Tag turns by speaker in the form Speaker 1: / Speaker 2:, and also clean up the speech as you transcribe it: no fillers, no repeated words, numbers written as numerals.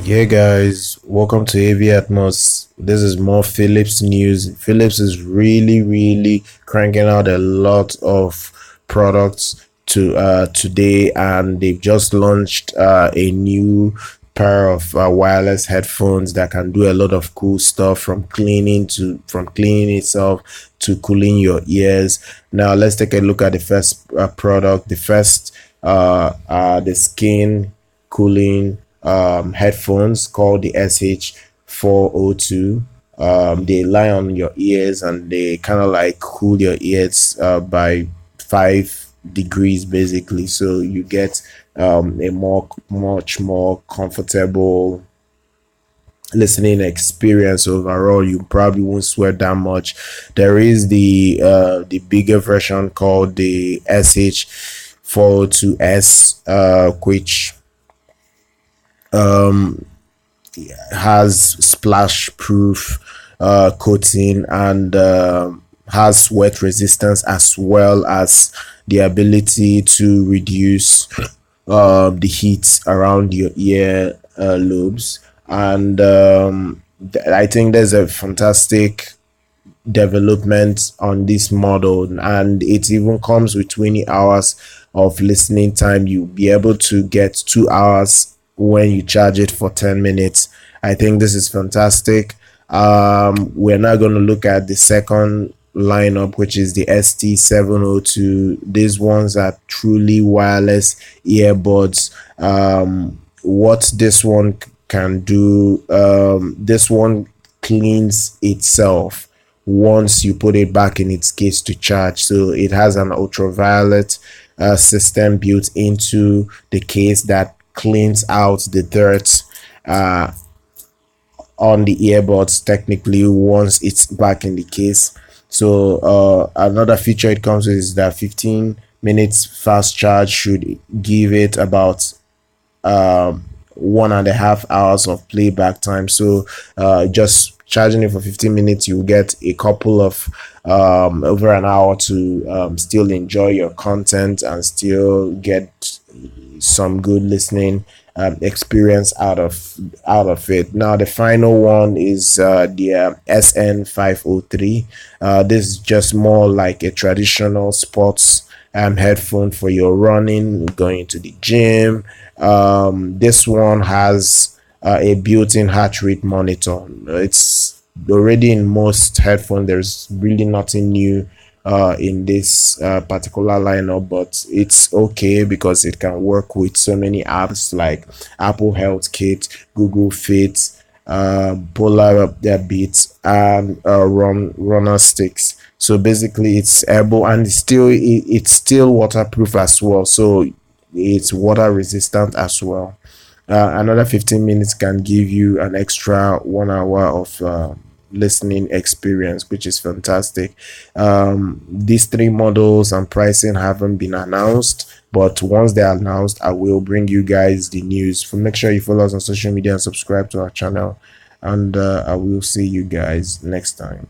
Speaker 1: Yeah, guys, welcome to AV Atmos. This is more Philips news. Philips is really cranking out a lot of products to today, and they've just launched a new pair of wireless headphones that can do a lot of cool stuff, from cleaning itself to cooling your ears. Now let's take a look at the first product. The first the skin cooling headphones called the SH402. They lie on your ears and they kind of like cool your ears by 5 degrees basically. So you get a much more comfortable listening experience overall. You probably won't sweat that much. There is the bigger version called the SH402s, which has splash proof coating and has sweat resistance, as well as the ability to reduce the heat around your ear lobes. And I think there's a fantastic development on this model, and it even comes with 20 hours of listening time. You'll be able to get 2 hours when you charge it for 10 minutes. I think this is fantastic. We're now going to look at the second lineup, which is the ST702. These ones are truly wireless earbuds. What this one can do, this one cleans itself once you put it back in its case to charge. So it has an ultraviolet system built into the case that cleans out the dirt on the earbuds technically once it's back in the case. So another feature it comes with is that 15 minutes fast charge should give it about 1.5 hours of playback time. So just charging it for 15 minutes, you get a couple of over an hour to still enjoy your content and still get some good listening experience out of it. Now the final one is the SN503. This is just more like a traditional sports headphone for your running, going to the gym. This one has a built-in heart rate monitor. It's already in most headphones. There's really nothing new in this particular lineup, but it's okay because it can work with so many apps like Apple Health Kit, Google Fit, Polar Beats, and runner sticks. So basically it's able, and it's still waterproof as well, so it's water resistant as well. Another 15 minutes can give you an extra 1 hour of listening experience, which is fantastic. These three models and pricing haven't been announced, but once they're announced, I will bring you guys the news. So make sure you follow us on social media and subscribe to our channel, and I will see you guys next time.